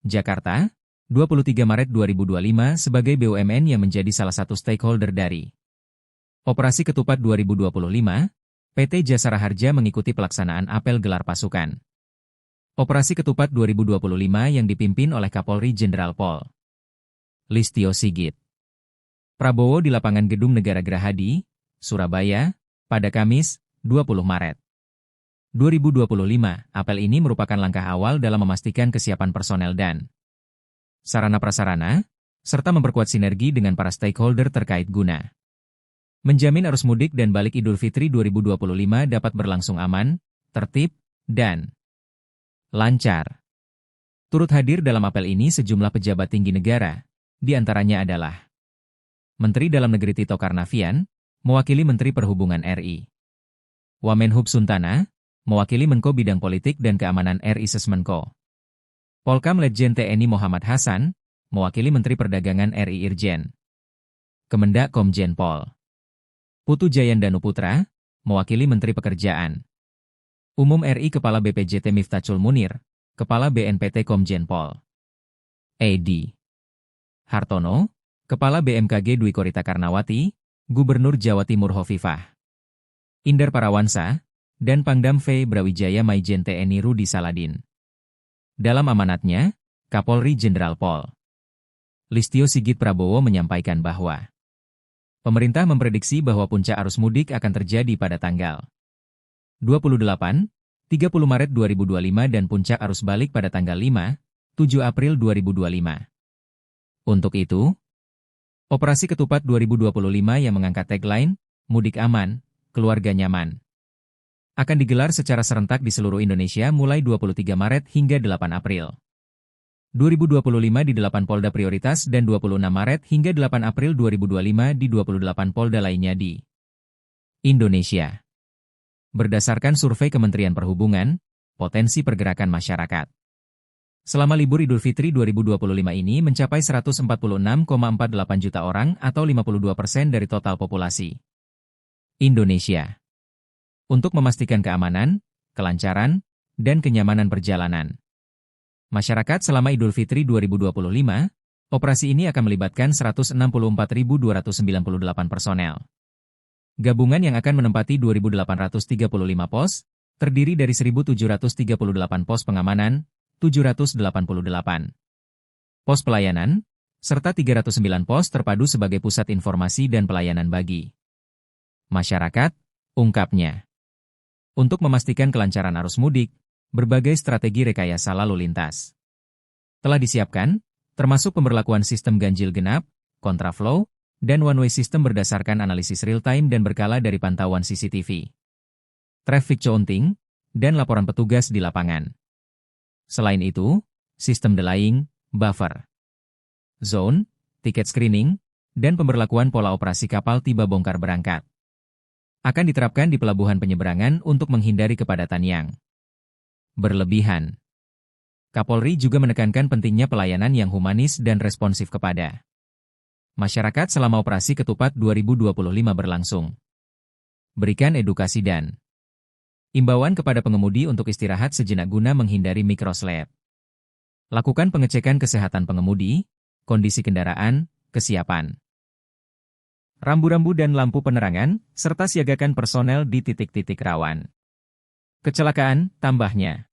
Jakarta, 23 Maret 2025 sebagai BUMN yang menjadi salah satu stakeholder dari Operasi Ketupat 2025, PT Jasara Harja mengikuti pelaksanaan apel gelar pasukan. Operasi Ketupat 2025 yang dipimpin oleh Kapolri Jenderal Pol. Listio Sigit Prabowo di lapangan Gedung Negara Gerahadi, Surabaya, pada Kamis, 20 Maret 2025. Apel ini merupakan langkah awal dalam memastikan kesiapan personel dan sarana-prasarana, serta memperkuat sinergi dengan para stakeholder terkait guna menjamin arus mudik dan balik Idul Fitri 2025 dapat berlangsung aman, tertib, dan lancar. Turut hadir dalam apel ini sejumlah pejabat tinggi negara, di antaranya adalah Menteri Dalam Negeri Tito Karnavian, mewakili Menteri Perhubungan RI. Wamenhub Suntana, mewakili Menko Bidang Politik dan Keamanan RI Sesmenko. Polkam Letjen TNI Muhammad Hasan, mewakili Menteri Perdagangan RI Irjen Kemendak Komjen Pol. Putu Jayandanu Putra, mewakili Menteri Pekerjaan Umum RI Kepala BPJT Miftachul Munir, Kepala BNPT Komjen Pol. Edi Hartono, Kepala BMKG Dwi Korita Karnawati, Gubernur Jawa Timur Hovifah Indar Parawansa, dan Pangdam V Brawijaya Maijen TNI Rudi Saladin. Dalam amanatnya, Kapolri Jenderal Pol. Listio Sigit Prabowo menyampaikan bahwa pemerintah memprediksi bahwa puncak arus mudik akan terjadi pada tanggal 28, 30 Maret 2025 dan puncak arus balik pada tanggal 5, 7 April 2025. Untuk itu, Operasi Ketupat 2025 yang mengangkat tagline, Mudik Aman, Keluarga Nyaman, akan digelar secara serentak di seluruh Indonesia mulai 23 Maret hingga 8 April 2025 di 8 Polda prioritas dan 26 Maret hingga 8 April 2025 di 28 Polda lainnya di Indonesia. Berdasarkan survei Kementerian Perhubungan, potensi pergerakan masyarakat selama libur Idul Fitri 2025 ini mencapai 146,48 juta orang atau 52% dari total populasi Indonesia. Untuk memastikan keamanan, kelancaran, dan kenyamanan perjalanan masyarakat selama Idul Fitri 2025, operasi ini akan melibatkan 164.298 personel gabungan yang akan menempati 2.835 pos, terdiri dari 1.738 pos pengamanan, 788 pos pelayanan, serta 309 pos terpadu sebagai pusat informasi dan pelayanan bagi masyarakat, ungkapnya. Untuk memastikan kelancaran arus mudik, berbagai strategi rekayasa lalu lintas telah disiapkan, termasuk pemberlakuan sistem ganjil genap, kontraflow, dan one-way system berdasarkan analisis real-time dan berkala dari pantauan CCTV, traffic counting, dan laporan petugas di lapangan. Selain itu, sistem delaying, buffer zone, tiket screening, dan pemberlakuan pola operasi kapal tiba bongkar berangkat akan diterapkan di pelabuhan penyeberangan untuk menghindari kepadatan yang berlebihan. Kapolri juga menekankan pentingnya pelayanan yang humanis dan responsif kepada masyarakat selama Operasi Ketupat 2025 berlangsung. Berikan edukasi dan imbauan kepada pengemudi untuk istirahat sejenak guna menghindari mikroslip. Lakukan pengecekan kesehatan pengemudi, kondisi kendaraan, kesiapan rambu-rambu dan lampu penerangan, serta siagakan personel di titik-titik rawan kecelakaan, tambahnya.